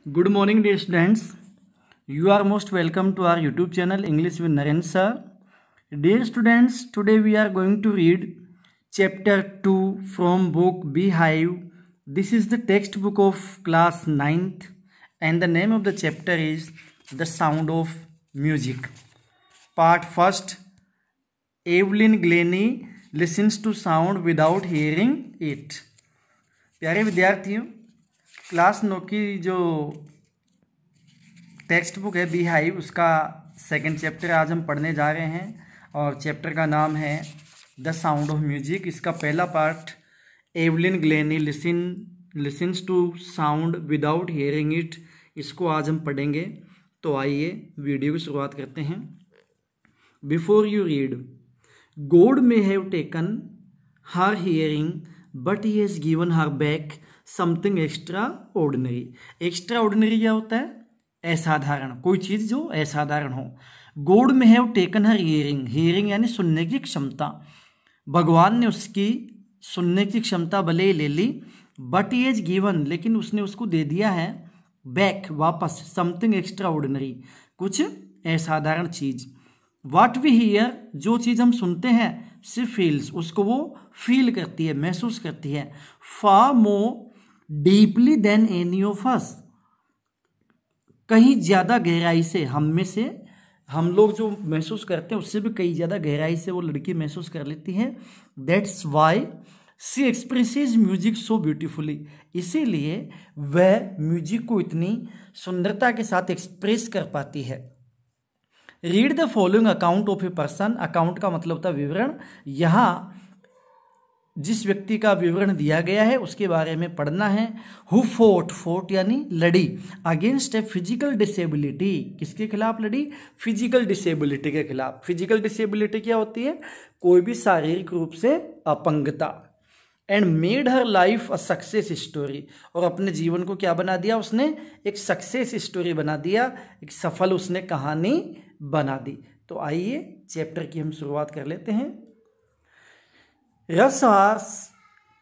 Good morning, dear students. You are most welcome to our YouTube channel English with Naren sir. Dear students, today we are going to read chapter 2 from book Beehive. This is the textbook of class 9th and the name of the chapter is The Sound of Music. Part 1st. Evelyn Glennie listens to sound without hearing it. प्यारे विद्यार्थियों, class 9 की जो text book है beehive उसका second chapter आज हम पढ़ने जा रहे हैं और चैप्टर का नाम है द साउंड ऑफ म्यूजिक। इसका पहला part Evelyn Glennie listens to sound without hearing it, इसको आज हम पढ़ेंगे। तो आइए वीडियो की शुरुआत करते हैं। Before you read, God may have taken her hearing but he has given her back something extra ordinary. Extra ordinary क्या होता है? असाधारण, कोई चीज़ जो असाधारण हो। गॉड में हैव टेकन हर हियरिंग यानी सुनने की क्षमता। भगवान ने उसकी सुनने की क्षमता भले ही ले ली, बट ही हैज गिवन, लेकिन उसने उसको दे दिया है बैक, वापस, समथिंग एक्स्ट्रा ऑर्डिनरी, कुछ असाधारण चीज़। वाट वी हियर, जो चीज़ हम सुनते हैं, सी फील्स, उसको वो फील करती है, महसूस करती है। Far more deeply than any of us, कहीं ज़्यादा गहराई से हम लोग जो महसूस करते हैं उससे भी कहीं ज़्यादा गहराई से वो लड़की महसूस कर लेती है। That's why she expresses music so beautifully, इसीलिए वह म्यूजिक को इतनी सुंदरता के साथ एक्सप्रेस कर पाती है। Read the following account of a person, account का मतलब होता है विवरण। यहाँ जिस व्यक्ति का विवरण दिया गया है उसके बारे में पढ़ना है। हु फोर्ट यानी लड़ी, अगेंस्ट ए फिजिकल डिसेबिलिटी, किसके खिलाफ लड़ी? फिजिकल डिसेबिलिटी के खिलाफ। फिजिकल डिसेबिलिटी क्या होती है? कोई भी शारीरिक रूप से अपंगता। And made her life a success story, और अपने जीवन को क्या बना दिया उसने? एक सक्सेस स्टोरी बना दिया, एक सफल उसने कहानी बना दी। तो आइए चैप्टर की हम शुरुआत कर लेते हैं। रसार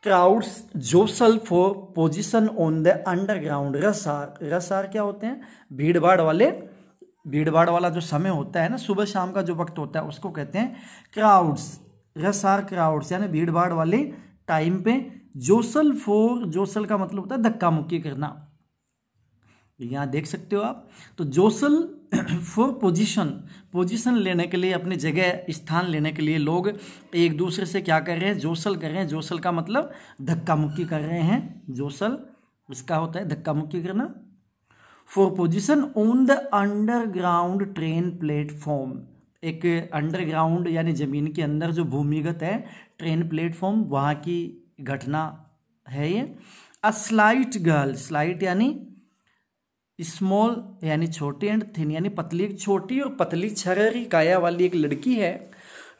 crowds jostle for position on the underground. रसार क्या होते हैं? भीड़ भाड़ वाला जो समय होता है ना, सुबह शाम का जो वक्त होता है उसको कहते हैं क्राउड्स। रसार क्राउड्स यानी भीड़ भाड़ वाले टाइम पे। जोसल का मतलब होता है धक्का मुक्की करना, यहाँ देख सकते हो आप। तो जोसल फॉर पोजीशन लेने के लिए, अपनी जगह स्थान लेने के लिए लोग एक दूसरे से क्या कर रहे हैं? जोसल कर रहे हैं। जोसल का मतलब धक्का मुक्की कर रहे हैं। जोसल इसका होता है धक्का मुक्की करना। For position on the underground train platform, एक अंडरग्राउंड यानी जमीन के अंदर जो भूमिगत है ट्रेन प्लेटफॉर्म, वहाँ की घटना है ये। अ स्लाइट गर्ल, स्लाइट यानी स्मॉल यानी छोटी, एंड थिन यानी पतली, छोटी और पतली छरहरी काया वाली एक लड़की है।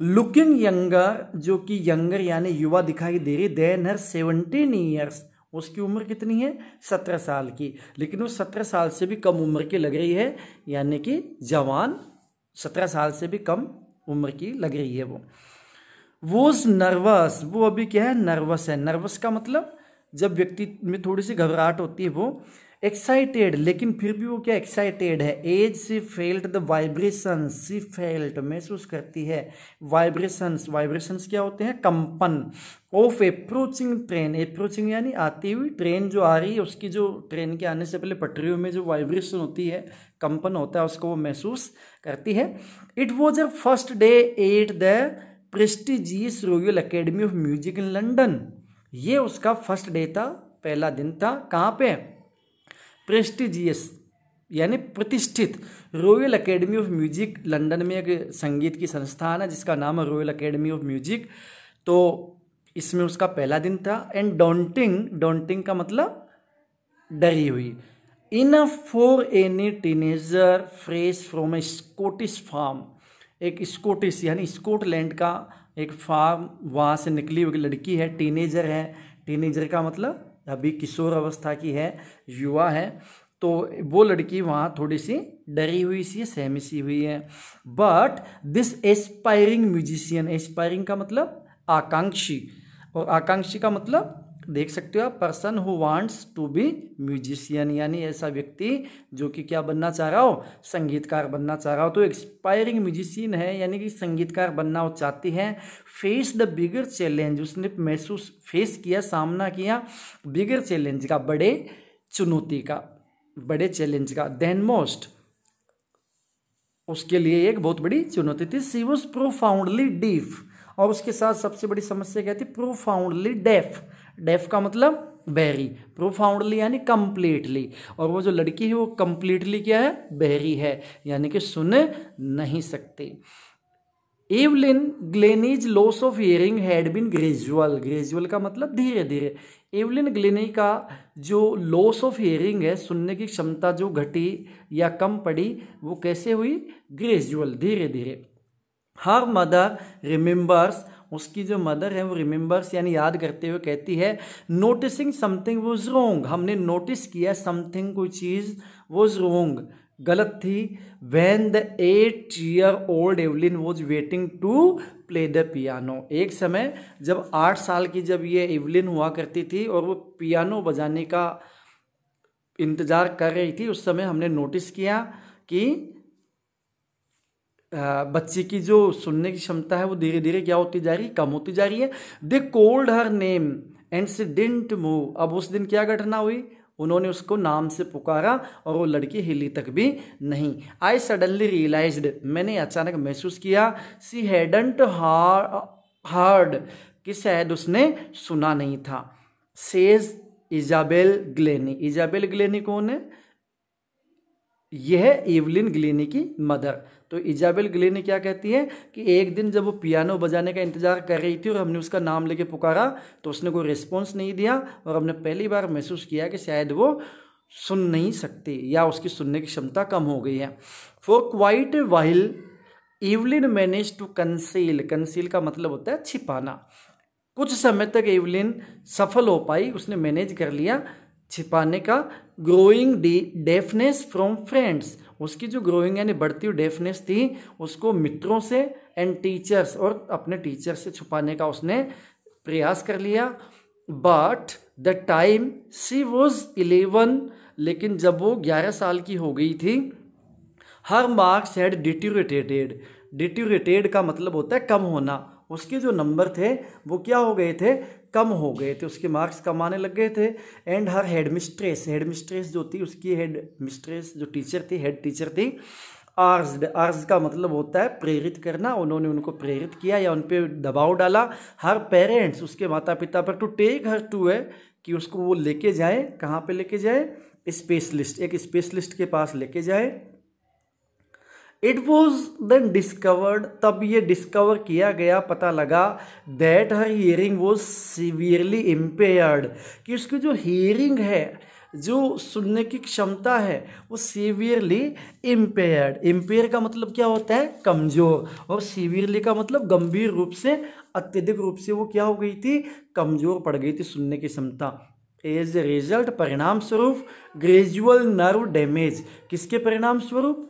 लुकिंग यंगर, जो कि यंगर यानी युवा दिखाई दे रही। देन हर 17 ईयर्स, उसकी उम्र कितनी है? 17 साल की, लेकिन वो 17 साल से भी कम उम्र की लग रही है, यानी कि जवान, 17 साल से भी कम उम्र की लग रही है। वो नर्वस, वो अभी क्या है? नर्वस है। नर्वस का मतलब जब व्यक्ति में थोड़ी सी घबराहट होती है। वो एक्साइटेड, लेकिन फिर भी वो क्या एक्साइटेड है। As she felt the vibrations, she felt महसूस करती है वाइब्रेशंस क्या होते हैं? कंपन। ऑफ अप्रोचिंग ट्रेन, अप्रोचिंग यानी आती हुई ट्रेन जो आ रही है, उसकी जो ट्रेन के आने से पहले पटरियों में जो वाइब्रेशन होती है, कंपन होता है, उसको वो महसूस करती है। It was a first day at the prestigious royal academy of music in London, ये उसका फर्स्ट डे था, पहला दिन था। कहाँ पे? प्रेस्टिजियस यानी प्रतिष्ठित royal academy of music, London में एक संगीत की संस्थान है जिसका नाम है रॉयल अकेडमी ऑफ म्यूजिक। तो इसमें उसका पहला दिन था। एंड डॉन्टिंग का मतलब डरी हुई। Enough for any teenager fresh from a Scottish farm, एक स्कॉटिश यानी स्कॉटलैंड का एक फार्म, वहाँ से निकली हुई लड़की है, टीनेजर है। टीनेजर का मतलब अभी किशोर अवस्था की है, युवा है। तो वो लड़की वहाँ थोड़ी सी डरी हुई सी, सहमी सी हुई है। But this aspiring musician, aspiring का मतलब आकांक्षी, और आकांक्षी का मतलब देख सकते हो आप, person who wants to be musician, यानी ऐसा व्यक्ति जो कि क्या बनना चाह रहा हो, संगीतकार बनना चाह रहा हो। तो एक्सपायरिंग म्यूजिशियन है यानी कि संगीतकार बनना वो चाहती है। फेस द बिगर चैलेंज, उसने महसूस फेस किया, सामना किया बिगर चैलेंज का, बड़े चुनौती का, बड़े चैलेंज का। देन मोस्ट, उसके लिए एक बहुत बड़ी चुनौती थी। सी वॉज प्रोफाउंडली डीफ, और उसके साथ सबसे बड़ी समस्या क्या थी, प्रोफाउंडली डेफ। डेफ का मतलब बहरी, प्रोफाउंडली यानी कंप्लीटली, और वो जो लड़की है वो कंप्लीटली क्या है, बहरी है, यानी कि सुन नहीं सकती। Evelyn Glennie's loss of hearing had been gradual, gradual का मतलब धीरे धीरे। एवलिन ग्लेनी का जो लॉस ऑफ हियरिंग है, सुनने की क्षमता जो घटी या कम पड़ी, वो कैसे हुई, ग्रेजुअल, धीरे धीरे। हर मदर रिमेंबर्स, उसकी जो मदर है वो रिमेंबर्स यानी याद करते हुए कहती है, नोटिसिंग समथिंग वॉज रॉन्ग, हमने नोटिस किया समथिंग, कोई चीज़, वॉज रॉन्ग, गलत थी। When the 8-year-old Evelyn was waiting to play the piano, एक समय जब 8 साल की जब ये एवलिन हुआ करती थी और वो पियानो बजाने का इंतज़ार कर रही थी, उस समय हमने नोटिस किया कि बच्ची की जो सुनने की क्षमता है वो धीरे धीरे क्या होती जा रही, कम होती जा रही है। They called her name and she didn't move, अब उस दिन क्या घटना हुई, उन्होंने उसको नाम से पुकारा और वो लड़की हिली तक भी नहीं। आई सडनली रियलाइज्ड, मैंने अचानक महसूस किया, शी हैडंट हर्ड, कि शायद उसने सुना नहीं था। Says Isabel Glenny, Isabel Glenny कौन है, यह है एवलिन ग्लेनी की मदर। तो इजाबेल ग्लेनी क्या कहती है कि एक दिन जब वो पियानो बजाने का इंतजार कर रही थी और हमने उसका नाम लेके पुकारा तो उसने कोई रिस्पॉन्स नहीं दिया, और हमने पहली बार महसूस किया कि शायद वो सुन नहीं सकती या उसकी सुनने की क्षमता कम हो गई है। For quite while Evelyn manage to conceal, conceal का मतलब होता है छिपाना। कुछ समय तक एवलिन सफल हो पाई, उसने मैनेज कर लिया छिपाने का। ग्रोइंग डेफनेस फ्रॉम फ्रेंड्स, उसकी जो ग्रोइंग यानी बढ़ती हुई डेफनेस थी उसको मित्रों से एंड टीचर्स, और अपने टीचर से छुपाने का उसने प्रयास कर लिया। But the time she was 11, लेकिन जब वो 11 साल की हो गई थी, हर मार्क्स हैड डिट्यूरेटेड, डिट्यूरेटेड का मतलब होता है कम होना, उसके जो नंबर थे वो क्या हो गए थे, कम हो गए थे, उसके मार्क्स कम आने लग गए थे। And her head mistress, head mistress जो थी, उसकी हेड मिस्ट्रेस जो टीचर थी, हेड टीचर थी, आर्ज्ड, आर्ज का मतलब होता है प्रेरित करना, उन्होंने उनको प्रेरित किया या उन पर दबाव डाला। हर पेरेंट्स, उसके माता पिता पर, टू टेक हर टू है कि उसको वो लेके जाए, कहाँ पे लेके जाए, स्पेशलिस्ट, एक स्पेशलिस्ट के पास लेके जाए। इट वॉज देन डिस्कवर्ड, तब ये डिस्कवर किया गया, पता लगा, that her hearing was severely impaired, कि उसकी जो हियरिंग है, जो सुनने की क्षमता है, वो सीवियरली इम्पेयर्ड। इम्पेयर का मतलब क्या होता है, कमजोर, और सीवियरली का मतलब गंभीर रूप से, अत्यधिक रूप से वो क्या हो गई थी, कमजोर पड़ गई थी सुनने की क्षमता। एज ए रिजल्ट, परिणाम स्वरूप, ग्रेजुअल नर्व डैमेज, किसके परिणाम स्वरूप,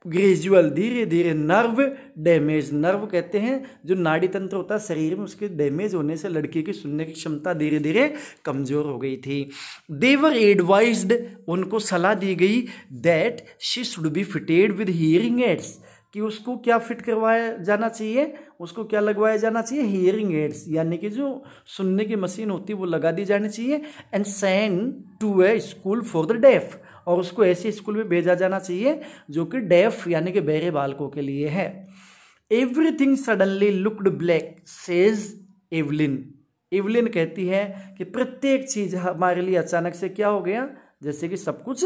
ग्रेजुअल, धीरे धीरे, नर्व डैमेज, नर्व कहते हैं जो नाड़ी तंत्र होता है शरीर में, उसके डैमेज होने से लड़की की सुनने की क्षमता धीरे धीरे कमजोर हो गई थी। दे वर एडवाइज्ड, उनको सलाह दी गई, that she should be fitted with hearing aids, कि उसको क्या फिट करवाया जाना चाहिए, उसको क्या लगवाया जाना चाहिए, हियरिंग एड्स, यानी कि जो सुनने की मशीन होती है वो लगा दी जानी चाहिए। And send to a school for the deaf, और उसको ऐसे स्कूल में भेजा जाना चाहिए जो कि डेफ यानी कि बहरे बालकों के लिए है। Everything suddenly looked black, says Evelyn, Evelyn कहती है कि प्रत्येक चीज हमारे लिए अचानक से क्या हो गया, जैसे कि सब कुछ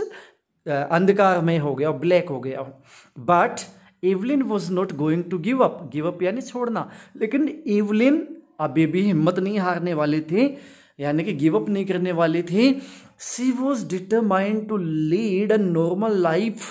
अंधकार में हो गया, ब्लैक हो गया। But Evelyn was not going to give up, give up यानी छोड़ना, लेकिन एवलिन अभी भी हिम्मत नहीं हारने वाली थी, यानी कि गिव अप नहीं करने वाली थी। She was determined to lead a normal life,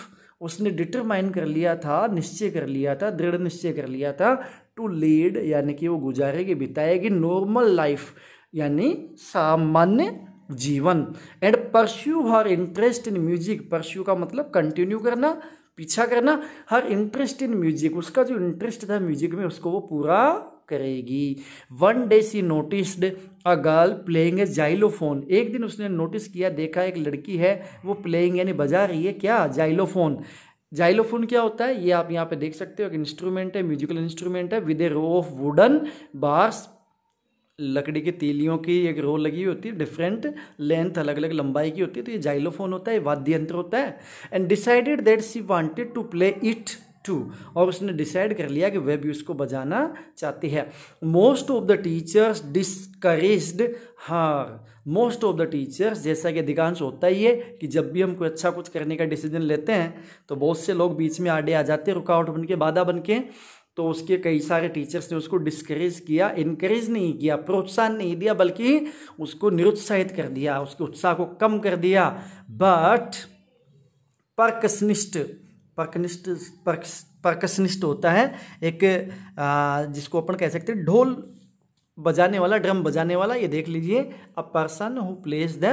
उसने डिटरमाइन कर लिया था, निश्चय कर लिया था, दृढ़ निश्चय कर लिया था, टू लीड यानी कि वो गुजारेगी, बिताएगी नॉर्मल लाइफ यानी सामान्य जीवन। And pursue her interest in music, pursue का मतलब कंटिन्यू करना, पीछा करना, हर इंटरेस्ट इन म्यूजिक, उसका जो इंटरेस्ट था म्यूजिक में उसको वो पूरा करेगी। One day she noticed a girl playing a xylophone. एक दिन उसने नोटिस किया, देखा एक लड़की है वो प्लेइंग यानी बजा रही है क्या, जाइलोफोन। जाइलोफोन क्या होता है, ये आप यहाँ पे देख सकते हो, एक इंस्ट्रूमेंट है, म्यूजिकल इंस्ट्रूमेंट है with a row of wooden bars. लकड़ी की तीलियों की एक रो लगी होती है, डिफरेंट लेंथ, अलग अलग लंबाई की होती है, तो ये जाइलोफोन होता है, वाद्य यंत्र होता है। And decided that she wanted to play it too, और उसने डिसाइड कर लिया कि वह भी उसको बजाना चाहती है। Most of the teachers discouraged her. Most of the teachers, जैसा कि अधिकांश होता ही है कि जब भी हम कोई अच्छा कुछ करने का डिसीजन लेते हैं तो बहुत से लोग बीच में आड़े आ जाते हैं, रुकावट बन के, बाधा बन के। तो उसके कई सारे टीचर्स ने उसको डिस्करेज किया, इनकरेज नहीं किया, प्रोत्साहन नहीं दिया, बल्कि उसको निरुत्साहित कर दिया, उसके उत्साह को कम कर दिया। बट परकसनिस्ट होता है एक जिसको अपन कह सकते हैं ढोल बजाने वाला, ड्रम बजाने वाला। ये देख लीजिए, a person who plays the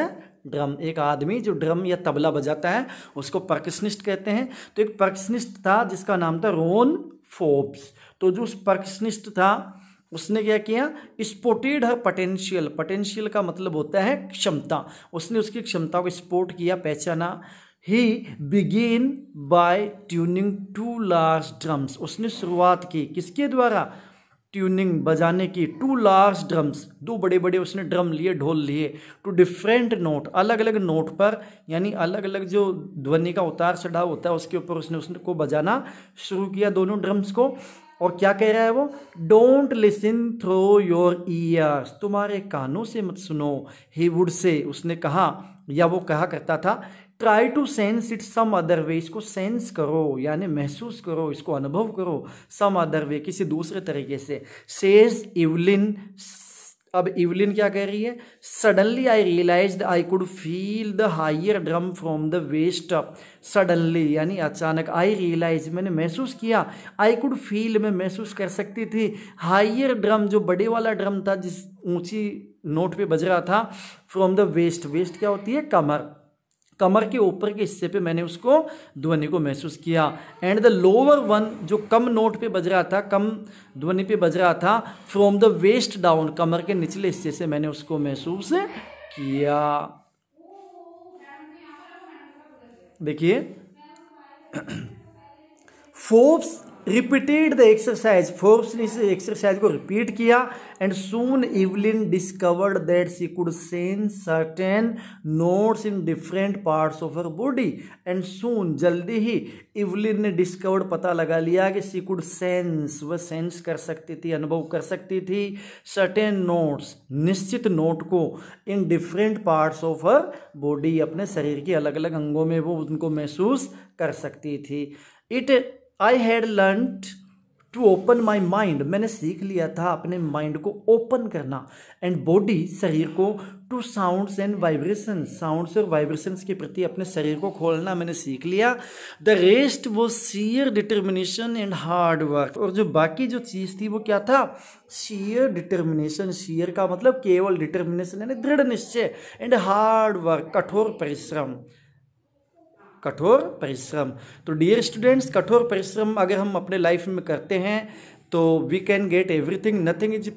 drum, एक आदमी जो ड्रम या तबला बजाता है उसको परकसनिस्ट कहते हैं। तो एक परकसनिस्ट था जिसका नाम था रोन फोर्ब्स। तो जो उस परकसनिस्ट था उसने क्या किया, स्पोर्टेड हर पोटेंशियल। पोटेंशियल का मतलब होता है क्षमता। उसने उसकी क्षमता को स्पोर्ट किया, पहचाना। He begin by tuning 2 large drums. उसने शुरुआत की किसके द्वारा, ट्यूनिंग बजाने की, 2 लार्ज ड्रम्स, 2 बड़े बड़े उसने ड्रम लिए, ढोल लिए, टू डिफरेंट नोट, अलग अलग नोट पर, यानी अलग अलग जो ध्वनि का उतार चढ़ाव होता है उसके ऊपर उसने को बजाना शुरू किया, दोनों ड्रम्स को। और क्या कह रहा है वो, don't listen through your ears, तुम्हारे कानों से मत सुनो। ही वुड से, उसने कहा या वो कहा करता था, try to sense it some other way, इसको सेंस करो यानी महसूस करो, इसको अनुभव करो सम अदर वे, किसी दूसरे तरीके से। सेज इवलिन, अब इवलिन क्या कह रही है, suddenly I realised I could feel the higher drum from the waist up. Suddenly यानी अचानक, आई रियलाइज मैंने महसूस किया, आई कुड फील मैं महसूस कर सकती थी, हायर ड्रम जो बड़े वाला ड्रम था जिस ऊंची नोट पे बज रहा था, फ्रॉम द वेस्ट, वेस्ट क्या होती है, कमर, कमर के ऊपर के हिस्से पे मैंने उसको ध्वनि को महसूस किया। एंड द लोअर वन जो कम नोट पे बज रहा था, कम ध्वनि पे बज रहा था, फ्रॉम द वेस्ट डाउन, कमर के निचले हिस्से से मैंने उसको महसूस किया। देखिए, Forbes repeated the exercise, Forbes ने इस एक्सरसाइज को रिपीट किया। And soon Evelyn discovered that she could sense certain notes in different parts of her body. And soon, जल्दी ही, इवलिन ने डिस्कवर्ड, पता लगा लिया कि शी कुड सेंस, वह सेंस कर सकती थी, अनुभव कर सकती थी, सर्टेन नोट्स, निश्चित नोट को, in different parts of her body, अपने शरीर के अलग अलग अंगों में वो उनको महसूस कर सकती थी। It I had learned to open my mind, मैंने सीख लिया था अपने माइंड को ओपन करना, एंड बॉडी, शरीर को, to sounds and vibration, sounds और वाइब्रेशंस के प्रति अपने शरीर को खोलना मैंने सीख लिया। द रेस्ट वो share determination and hard work, और जो बाकी जो चीज़ थी वो क्या था, शेयर डिटर्मिनेशन, शेयर का मतलब केवल, डिटर्मिनेशन यानी दृढ़ निश्चय, एंड हार्ड वर्क, कठोर परिश्रम, कठोर परिश्रम। तो डियर स्टूडेंट्स, कठोर परिश्रम अगर हम अपने लाइफ में करते हैं तो we can get everything, nothing is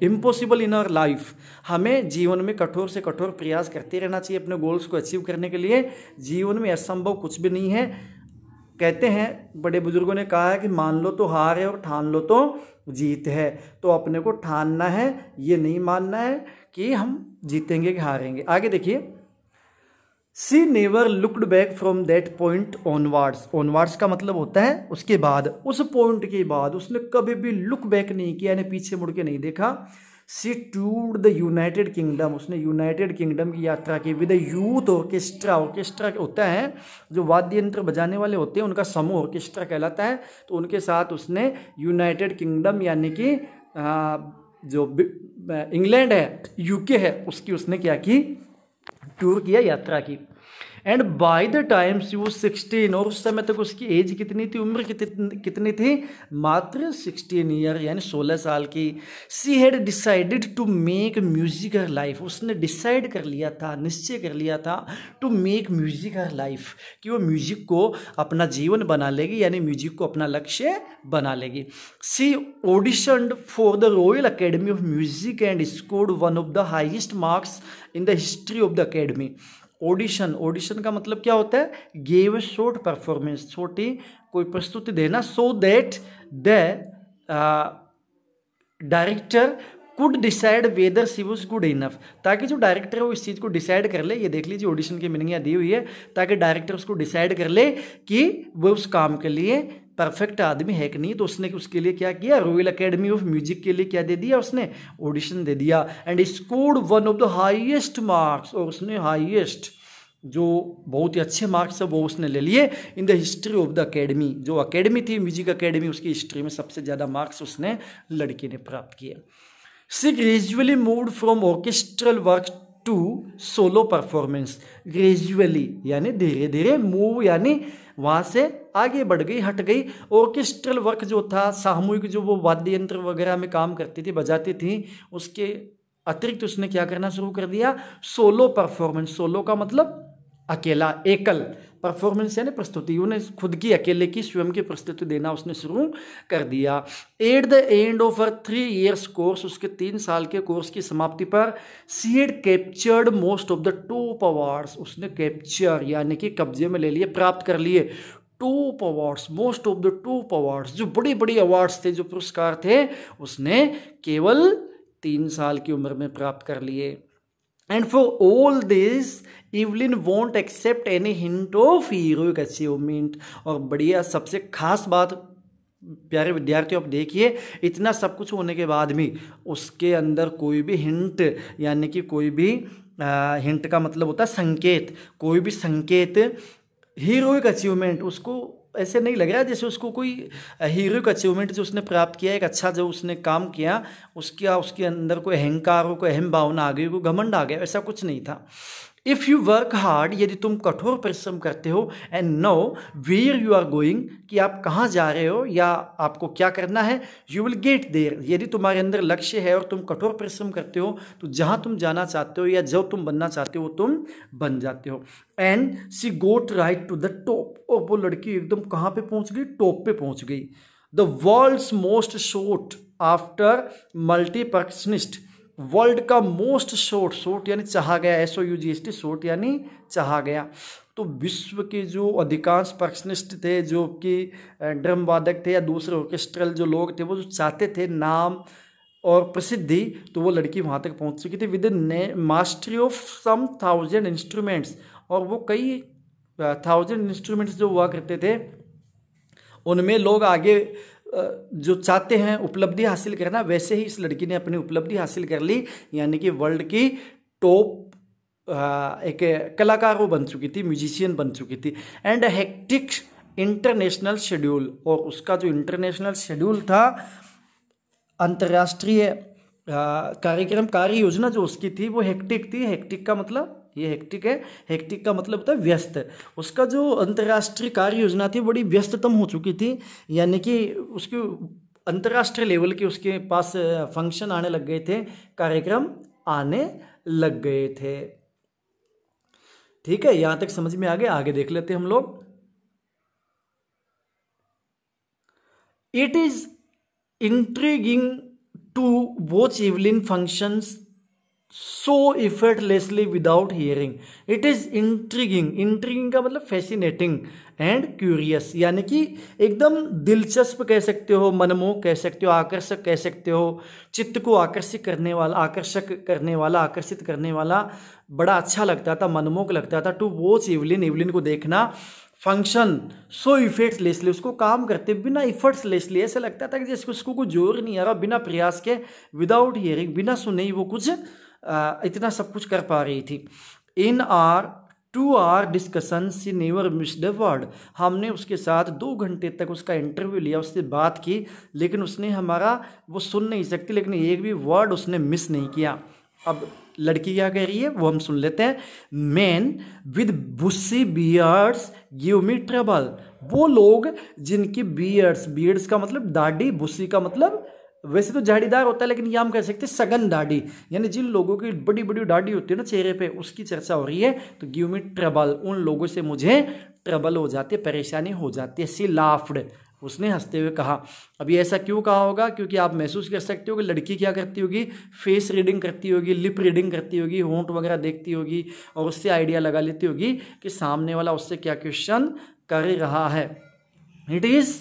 impossible in our life. हमें जीवन में कठोर से कठोर प्रयास करते रहना चाहिए अपने गोल्स को अचीव करने के लिए। जीवन में असंभव कुछ भी नहीं है। कहते हैं, बड़े बुजुर्गों ने कहा है कि मान लो तो हार है और ठान लो तो जीत है। तो अपने को ठानना है, ये नहीं मानना है कि हम जीतेंगे कि हारेंगे। आगे देखिए, she never looked back from that point onwards, onwards का मतलब होता है उसके बाद, उस पॉइंट के बाद उसने कभी भी लुक बैक नहीं किया, यानी पीछे मुड़ के नहीं देखा। सी टूर्ड द यूनाइटेड किंगडम, उसने यूनाइटेड किंगडम की यात्रा की विद यूथ ऑर्केस्ट्रा, ऑर्केस्ट्रा होता है जो वाद्य यंत्र बजाने वाले होते हैं उनका समूह ऑर्केस्ट्रा कहलाता है। तो उनके साथ उसने यूनाइटेड किंगडम यानी कि जो इंग्लैंड है, यूके है, उसकी उसने क्या की, टूर किया, यात्रा की। And by the time she was 16, और उस समय तक उसकी एज कितनी थी, उम्र कितनी थी, मात्र 16 ईयर यानी 16 साल की। She had decided to make music her life, उसने डिसाइड कर लिया था, निश्चय कर लिया था, to make music her life, कि वो म्यूजिक को अपना जीवन बना लेगी, यानी म्यूजिक को अपना लक्ष्य बना लेगी। She auditioned for the royal academy of music and scored one of the highest marks in the history of the academy. Audition का मतलब क्या होता है, गेव अ शॉर्ट परफॉर्मेंस, छोटी कोई प्रस्तुति देना, so that the director could decide whether she was good enough, ताकि जो डायरेक्टर है वो इस चीज़ को डिसाइड कर ले। ये देख लीजिए ऑडिशन की मीनिंग यहाँ दी हुई है, ताकि डायरेक्टर उसको डिसाइड कर ले कि वो उस काम के लिए परफेक्ट आदमी है कि नहीं। तो उसने उसके लिए क्या किया, रॉयल अकेडमी ऑफ म्यूजिक के लिए क्या दे दिया, उसने ऑडिशन दे दिया। And scored one of the highest marks, और उसने हाईएस्ट जो बहुत ही अच्छे मार्क्स है वो उसने ले लिए in the history of the academy. जो अकेडमी थी म्यूजिक अकेडमी, उसकी हिस्ट्री में सबसे ज़्यादा मार्क्स उसने लड़की ने प्राप्त किए। She gradually moved from orchestral work to solo performance, gradually यानी धीरे धीरे, मूव यानी वहाँ से आगे बढ़ गई, हट गई। ऑर्केस्ट्रल वर्क जो था, सामूहिक जो वो वाद्य यंत्र वगैरह में काम करती थी, बजाती थी, उसके अतिरिक्त उसने क्या करना शुरू कर दिया, सोलो परफॉर्मेंस। सोलो का मतलब अकेला, एकल, परफॉर्मेंस यानी प्रस्तुति, उन्हें खुद की अकेले की स्वयं की प्रस्तुति देना उसने शुरू कर दिया। At the end of her 3 years course, उसके 3 साल के कोर्स की समाप्ति पर, she had captured most of the top awards, उसने कैप्चर यानी कि कब्जे में ले लिए, प्राप्त कर लिए top awards, most of the top awards, जो बड़ी बड़ी अवार्ड्स थे, जो पुरस्कार थे, उसने केवल 3 साल की उम्र में प्राप्त कर लिए। And for all this Evelyn won't accept any hint of heroic achievement. और बढ़िया सबसे खास बात प्यारे विद्यार्थियों, आप देखिए, इतना सब कुछ होने के बाद भी उसके अंदर कोई भी हिंट, यानी कि कोई भी हिंट का मतलब होता है संकेत, कोई भी संकेत, हीरोइक अचीवमेंट, उसको ऐसे नहीं लग रहा जैसे उसको कोई हीरोइक अचीवमेंट जो उसने प्राप्त किया, एक अच्छा जो उसने काम किया, उसके अंदर कोई अहंकार हो, कोई अहम भावना आ गई, कोई घमंड आ गया, ऐसा कुछ नहीं था। इफ़ यू वर्क हार्ड, यदि तुम कठोर परिश्रम करते हो, and know where you are going, कि आप कहाँ जा रहे हो या आपको क्या करना है, यू विल गेट देयर, यदि तुम्हारे अंदर लक्ष्य है और तुम कठोर परिश्रम करते हो, तो जहाँ तुम जाना चाहते हो या जो तुम बनना चाहते हो वो तुम बन जाते हो। And she got right to the top, और वो लड़की एकदम कहाँ पे पहुँच गई, टॉप पे पहुँच गई। The world's most sought after multipercussionist, world का मोस्ट शॉट यानी चाहा गया, SOUGHT, शॉट यानी चाहा गया। तो विश्व के जो अधिकांश पर्कशनिस्ट थे, जो कि ड्रम वादक थे या दूसरे ऑर्केस्ट्रल जो लोग थे, वो जो चाहते थे नाम और प्रसिद्धि, तो वो लड़की वहाँ तक पहुँच चुकी थी with mastery of some 1000 instruments. और वो कई 1000 इंस्ट्रूमेंट्स जो हुआ करते थे, उनमें लोग आगे जो चाहते हैं उपलब्धि हासिल करना, वैसे ही इस लड़की ने अपनी उपलब्धि हासिल कर ली, यानी कि वर्ल्ड की टॉप एक कलाकार वो बन चुकी थी, म्यूजिशियन बन चुकी थी। एंड हेक्टिक इंटरनेशनल शेड्यूल, और उसका जो इंटरनेशनल शेड्यूल था, अंतर्राष्ट्रीय कार्यक्रम कार्य योजना जो उसकी थी, वो हेक्टिक थी। हेक्टिक का मतलब, ये हेक्टिक है, हेक्टिक का मतलब होता है व्यस्त। उसका जो अंतर्राष्ट्रीय कार्य योजना थी बड़ी व्यस्ततम हो चुकी थी, यानी कि उसके अंतर्राष्ट्रीय लेवल के उसके पास फंक्शन आने लग गए थे, कार्यक्रम आने लग गए थे। ठीक है, यहां तक समझ में आ गया। आगे देख लेते हैं हम लोग। It is intriguing to watch Evelyn functions so effortlessly without hearing. It is intriguing, intriguing का मतलब fascinating and curious, यानी कि एकदम दिलचस्प कह सकते हो, मनमोहक कह सकते हो, आकर्षक कह सकते हो, चित्त को आकर्षित करने वाला, आकर्षक करने वाला, आकर्षित करने वाला, बड़ा अच्छा लगता था, मनमोहक लगता था। टू वॉच इवलिन, इवलिन को देखना, फंक्शन सो इफर्टलेसली, उसको काम करते बिना इफर्टलेसली, ऐसा लगता था कि जैसे उसको कोई जोर नहीं आ रहा, बिना प्रयास के, विदाउट हियरिंग, बिना सुने ही वो कुछ इतना सब कुछ कर पा रही थी। इन are 2 hour discussion she never missed a word, हमने उसके साथ 2 घंटे तक उसका इंटरव्यू लिया, उससे बात की, लेकिन उसने हमारा वो सुन नहीं सकती, लेकिन एक भी वर्ड उसने मिस नहीं किया। अब लड़की क्या कह रही है वो हम सुन लेते हैं। Man with bushy beards give me trouble. वो लोग जिनकी बियर्ड्स का मतलब दाढ़ी, बुशी का मतलब वैसे तो झाड़ीदार होता है, लेकिन ये हम कह सकते हैं सघन दाढ़ी, यानी जिन लोगों की बड़ी बड़ी दाढ़ी होती है ना चेहरे पे, उसकी चर्चा हो रही है। तो गिव मी ट्रबल, उन लोगों से मुझे ट्रबल हो जाती है, परेशानी हो जाती है। सी लाफ्ड, उसने हंसते हुए कहा। अभी ऐसा क्यों कहा होगा? क्योंकि आप महसूस कर सकते हो कि लड़की क्या करती होगी, फेस रीडिंग करती होगी, लिप रीडिंग करती होगी, होंठ वगैरह देखती होगी और उससे आइडिया लगा लेती होगी कि सामने वाला उससे क्या क्वेश्चन कर रहा है। It is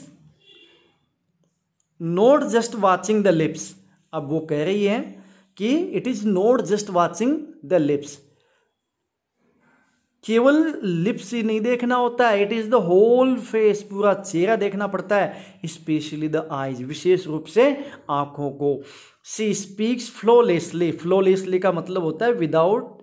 not just watching the lips. अब वो कह रही है कि it is not just watching the lips, केवल लिप्स ही नहीं देखना होता है, it is the whole face, पूरा चेहरा देखना पड़ता है, स्पेशली द आईज, विशेष रूप से आंखों को। सी स्पीक्स फ्लोलेसली, फ्लोलेसली का मतलब होता है विदाउट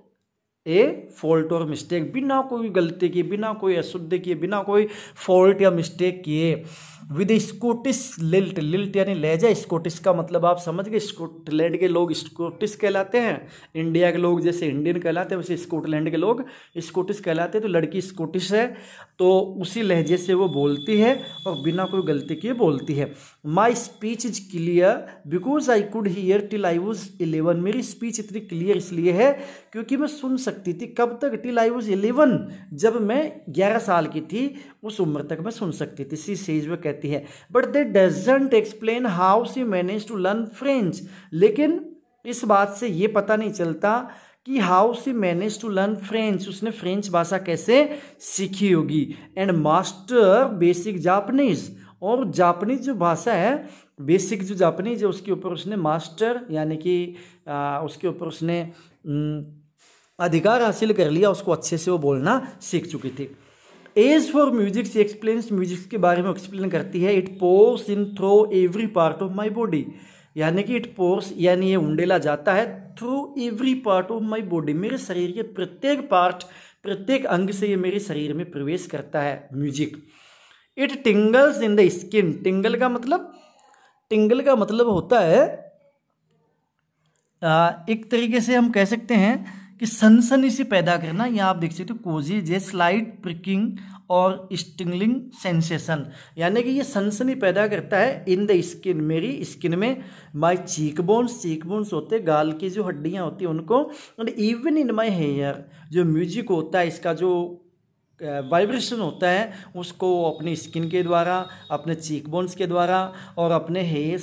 ए फॉल्ट और मिस्टेक, बिना कोई गलती किए, बिना कोई अशुद्ध किए, बिना कोई फॉल्ट या मिस्टेक किए। विद स्कॉटिश लिल्ट, लिल्ट यानी लहजा, स्कॉटिश का मतलब आप समझ गए, स्कॉटलैंड के लोग स्कॉटिश कहलाते हैं, इंडिया के लोग जैसे इंडियन कहलाते हैं वैसे स्कॉटलैंड के लोग स्कॉटिश कहलाते हैं। तो लड़की स्कॉटिश है तो उसी लहजे से वो बोलती है और बिना कोई गलती किए बोलती है। My speech is clear because I could hear till I was 11। मेरी स्पीच इतनी क्लियर इसलिए है क्योंकि मैं सुन सकती थी, कब तक, टिल आई वॉज 11, जब मैं 11 साल की थी उस उम्र तक मैं सुन सकती थी। सी सेज, वो कहती है, but that doesn't explain how she manage to learn French. लेकिन इस बात से ये पता नहीं चलता कि how she manage to learn French, उसने फ्रेंच भाषा कैसे सीखी होगी। एंड मास्टर बेसिक जापानीज, और जापानीज जो भाषा है, बेसिक जो जापानीज है उसके ऊपर उसने मास्टर यानी कि उसके ऊपर उसने अधिकार हासिल कर लिया, उसको अच्छे से वो बोलना सीख चुकी थी। As for music, she explains, music के बारे में एक्सप्लेन करती है। It pours in through every part of my body, यानी कि इट पोर्स यानी ये उंडेला जाता है through every part of my body, मेरे शरीर के प्रत्येक पार्ट, प्रत्येक अंग से ये मेरे शरीर में प्रवेश करता है music. It tingles in the skin, tingle का मतलब होता है एक तरीके से हम कह सकते हैं कि सनसनी से पैदा करना। यहाँ आप देख सकते हो कोजी जे स्लाइट प्रिकिंग और स्टिंगलिंग सेंसेशन, यानी कि ये सनसनी पैदा करता है इन द स्किन, मेरी स्किन में। माई चीक बोन्स होते हैं गाल की जो हड्डियाँ होती हैं उनको। And even in my hair, जो म्यूजिक होता है इसका जो वाइब्रेशन होता है उसको अपनी स्किन के द्वारा, अपने चीक बोन्स के द्वारा और अपने हेयर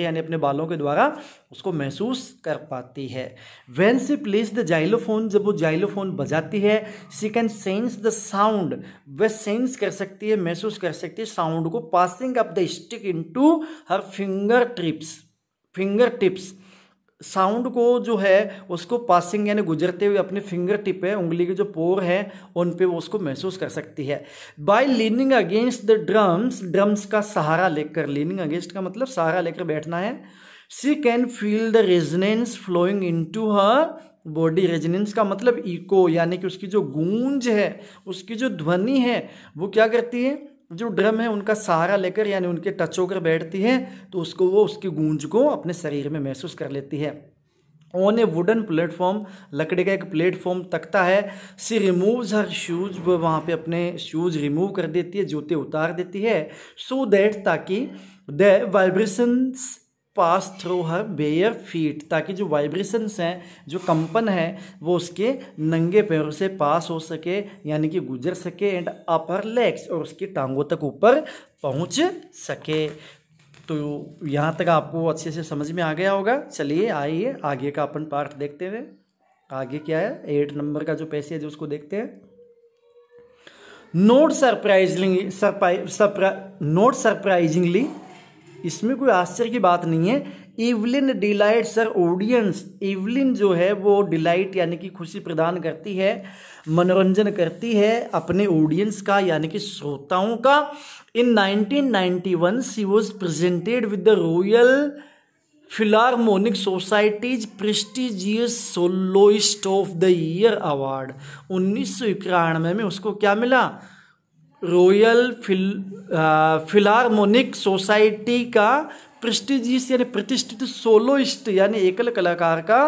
यानी अपने बालों के द्वारा उसको महसूस कर पाती है। When she place the xylophone, जब वो जाइलोफोन बजाती है, she can sense the sound, वह सेंस कर सकती है, महसूस कर सकती है साउंड को, passing up the stick into her finger tips, sound को जो है उसको पासिंग यानी गुजरते हुए अपने फिंगर टिप है, उंगली के जो पोर है उन पे वो उसको महसूस कर सकती है। By leaning against the drums का सहारा लेकर, लीनिंग अगेंस्ट का मतलब सहारा लेकर बैठना है। She can feel the resonance flowing into her body, resonance का मतलब इको, यानी कि उसकी जो गूंज है, उसकी जो ध्वनि है वो क्या करती है, जो ड्रम है उनका सहारा लेकर यानी उनके टच होकर बैठती है तो उसको वो उसकी गूंज को अपने शरीर में महसूस कर लेती है। ऑन ए वुडन प्लेटफॉर्म, लकड़ी का एक प्लेटफॉर्म तख्ता है। सी रिमूव्स हर शूज, वो वहाँ पे अपने शूज रिमूव कर देती है, जूते उतार देती है। सो दैट, ताकि the vibrations pass through her bare feet, ताकि जो वाइब्रेशंस हैं, जो कंपन है वो उसके नंगे पैरों से पास हो सके यानी कि गुजर सके। एंड अपर लेग्स, और उसकी टांगों तक ऊपर पहुंच सके। तो यहाँ तक आपको अच्छे से समझ में आ गया होगा। चलिए आइए आगे का अपन पार्ट देखते हुए। आगे क्या है, 8 नंबर का जो पैसेज है उसको देखते हैं। नोट सरप्राइजिंगली, इसमें कोई आश्चर्य की बात नहीं है। इवलिन डिलाइट्स हर ऑडियंस, इवलिन जो है वो डिलाइट यानी कि खुशी प्रदान करती है, मनोरंजन करती है अपने ऑडियंस का यानी कि श्रोताओं का। In 1991 she was presented with the Royal Philharmonic Society's prestigious soloist of the year award. 1991 में उसको क्या मिला, रॉयल फिलारमोनिक सोसाइटी का प्रेस्टिजियस यानी प्रतिष्ठित सोलोइस्ट यानी एकल कलाकार का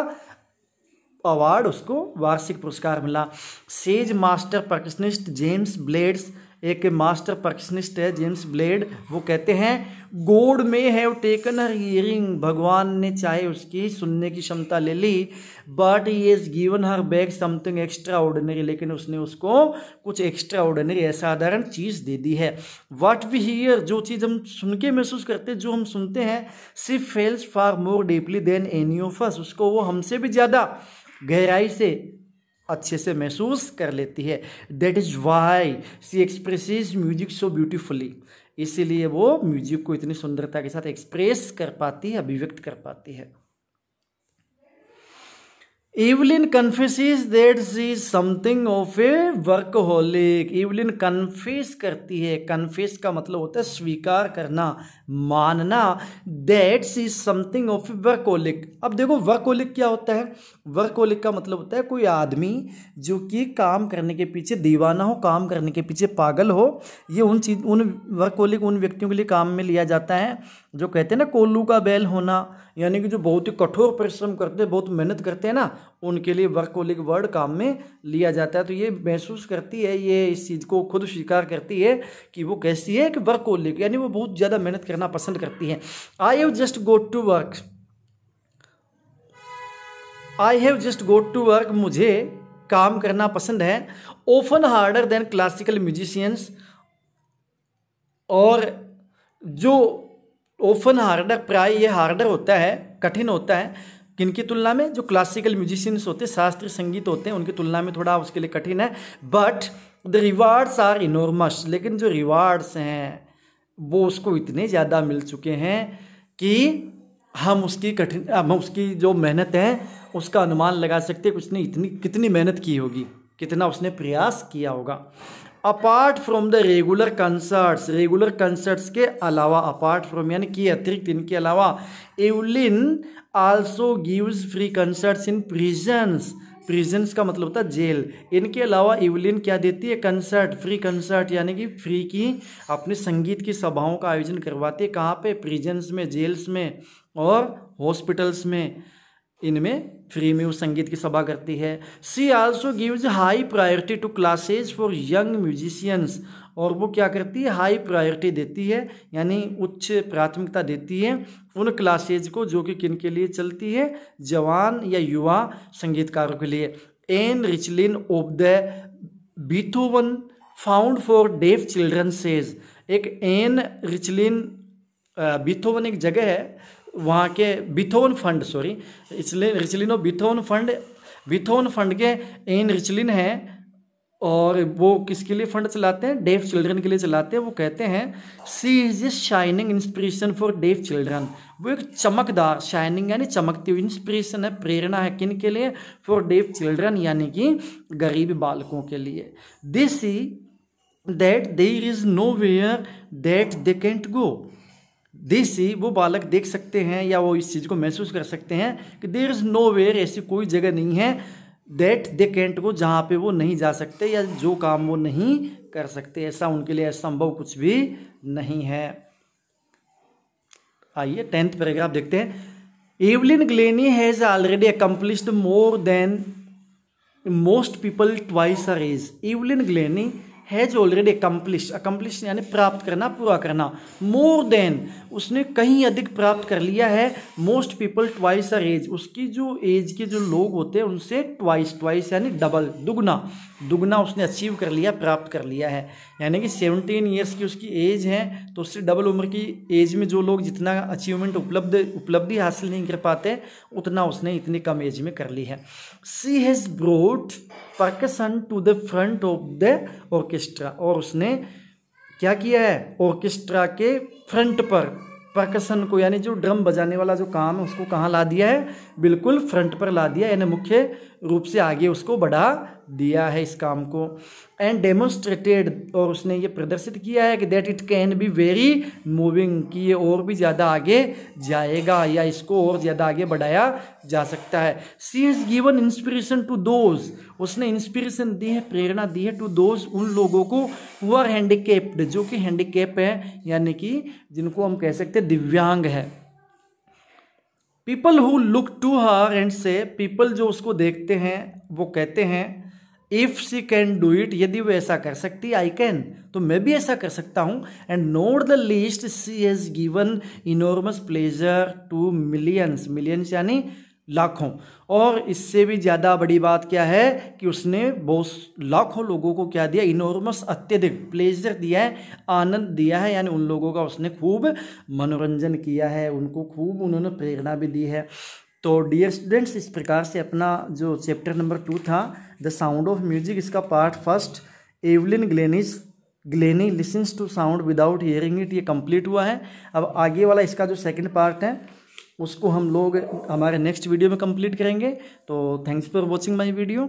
अवार्ड, उसको वार्षिक पुरस्कार मिला। Says master percussionist James blades, एक मास्टर परकशनिस्ट है जेम्स ब्लेड, वो कहते हैं गॉड में हैव टेकन हर हियरिंग, भगवान ने चाहे उसकी सुनने की क्षमता ले ली, but he has given her back something extraordinary, लेकिन उसने उसको कुछ एक्स्ट्रा ऑर्डिनरी असाधारण चीज़ दे दी है। व्हाट वी हियर, जो चीज़ हम सुन के महसूस करते हैं, जो हम सुनते हैं, she feels far more deeply than any of us, उसको वो हमसे भी ज़्यादा गहराई से अच्छे से महसूस कर लेती है। That is why she expresses music so beautifully, इसीलिए वो म्यूजिक को इतनी सुंदरता के साथ एक्सप्रेस कर पाती है, अभिव्यक्त कर पाती है। Evelyn confesses that she is something of a workaholic. Evelyn confess करती है, confess का मतलब होता है स्वीकार करना, मानना, that she is something of a workaholic. अब देखो workaholic क्या होता है? वर्कहोलिक का मतलब होता है कोई आदमी जो कि काम करने के पीछे दीवाना हो, काम करने के पीछे पागल हो। ये उन वर्कहोलिक उन व्यक्तियों के लिए काम में लिया जाता है जो कहते हैं ना कोल्लू का बैल होना, यानी कि जो बहुत ही कठोर परिश्रम करते हैं, बहुत मेहनत करते हैं ना, उनके लिए वर्कहोलिक वर्ड काम में लिया जाता है। तो ये महसूस करती है, ये इस चीज़ को खुद स्वीकार करती है कि वो कैसी है, कि वर्कहोलिक यानी वो बहुत ज़्यादा मेहनत करना पसंद करती है। I have just got to work, I have just got to work, मुझे काम करना पसंद है। Often harder than classical musicians, और जो ओफन हार्डर, प्राय ये हार्डर होता है, कठिन होता है, किनकी तुलना में? जो क्लासिकल म्यूजिशियंस होते हैं, शास्त्रीय संगीत होते हैं, उनकी तुलना में थोड़ा उसके लिए कठिन है। But the rewards are enormous, लेकिन जो रिवार्ड्स हैं वो उसको इतने ज़्यादा मिल चुके हैं कि हम उसकी जो मेहनत है उसका अनुमान लगा सकते हैं कि उसने कितनी मेहनत की होगी, कितना उसने प्रयास किया होगा। Apart from the regular concerts के अलावा, अपार्ट फ्रॉम यानी कि अतिरिक्त, इनके अलावा, Evelyn also gives free concerts in prisons का मतलब होता है जेल। इनके अलावा एवलिन क्या देती है? कंसर्ट, फ्री कंसर्ट, यानी कि फ्री की अपने संगीत की सभाओं का आयोजन करवाती है। कहाँ पे? प्रिजन्स में, जेल्स में और हॉस्पिटल्स में, इनमें फ्री में वो संगीत की सभा करती है। She also gives high priority to classes for young musicians, और वो क्या करती है? हाई प्रायोरिटी देती है, यानी उच्च प्राथमिकता देती है उन क्लासेज को जो कि किन के लिए चलती है? जवान या युवा संगीतकारों के लिए। Ann Richlin of the Beethoven Fund for def Children says, एक एन रिचलिन, बीथोवन एक जगह है, वहाँ के Beethoven Fund, sorry Richlin Beethoven Fund के एन रिचलिन हैं, और वो किसके लिए फंड चलाते हैं? डेफ चिल्ड्रन के लिए चलाते हैं। वो कहते हैं she is a shining inspiration for def children, वो एक चमकदार, शाइनिंग यानी चमकती हुई, इंस्पिरेशन है, प्रेरणा है, किन के लिए? फॉर डेफ चिल्ड्रन, यानी कि गरीब बालकों के लिए। They see that there is nowhere that they can't go, they see वो बालक देख सकते हैं या वो इस चीज़ को महसूस कर सकते हैं कि देयर इज़ नो वेयर, ऐसी कोई जगह नहीं है, दैट दे कैंट गो, जहाँ पे वो नहीं जा सकते या जो काम वो नहीं कर सकते, ऐसा उनके लिए असंभव कुछ भी नहीं है। आइए 10th पैराग्राफ देखते हैं। Evelyn Glennie has already accomplished more than most people twice her age. Evelyn Glennie has already accomplish यानी प्राप्त करना, पूरा करना। मोर देन, उसने कहीं अधिक प्राप्त कर लिया है। Most people twice her as, उसकी जो एज के जो लोग होते हैं उनसे ट्वाइस यानी डबल, दुगना उसने अचीव कर लिया, प्राप्त कर लिया है। यानी कि 17 ईयर्स की उसकी एज है, तो उससे डबल उम्र की एज में जो लोग जितना अचीवमेंट उपलब्धि हासिल नहीं कर पाते, उतना उसने इतनी कम एज में कर ली है। She has brought percussion to the front of the orchestra, और उसने क्या किया है? ऑर्केस्ट्रा के फ्रंट पर परकशन को, यानी जो ड्रम बजाने वाला जो काम है उसको कहाँ ला दिया है? बिल्कुल फ्रंट पर ला दिया, यानी मुख्य रूप से आगे उसको बढ़ा दिया है इस काम को। एंड डेमोन्स्ट्रेटेड, और उसने ये प्रदर्शित किया है कि that it can be very moving, कि ये और भी ज़्यादा आगे जाएगा या इसको और ज़्यादा आगे बढ़ाया जा सकता है। She has given inspiration to those, उसने इंस्पिरेशन दी है, प्रेरणा दी है, टू दोज, उन लोगों को हु आर हैंडीकैप्ड, जो कि हैंडीकैप है, यानी कि जिनको हम कह सकते हैं दिव्यांग है। People who look to her and से, पीपल जो उसको देखते हैं वो कहते हैं if she can do it, यदि वो ऐसा कर सकती है, आई कैन, तो मैं भी ऐसा कर सकता हूँ। And not the least she has given enormous pleasure to millions, millions यानी लाखों, और इससे भी ज़्यादा बड़ी बात क्या है कि उसने बहुत लाखों लोगों को क्या दिया, इनॉर्मस अत्यधिक प्लेजर दिया है, आनंद दिया है, यानी उन लोगों का उसने खूब मनोरंजन किया है, उनको खूब उन्होंने प्रेरणा भी दी है। तो डियर स्टूडेंट्स, इस प्रकार से अपना जो चैप्टर नंबर 2 था द साउंड ऑफ म्यूजिक, इसका part first Evelyn Glennie listens to sound without hearing it, ये कंप्लीट हुआ है। अब आगे वाला इसका जो सेकंड पार्ट है उसको हम लोग हमारे नेक्स्ट वीडियो में कंप्लीट करेंगे। तो thanks for watching my video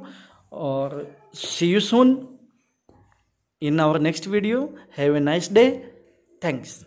और see you soon in our next video. Have a nice day. Thanks.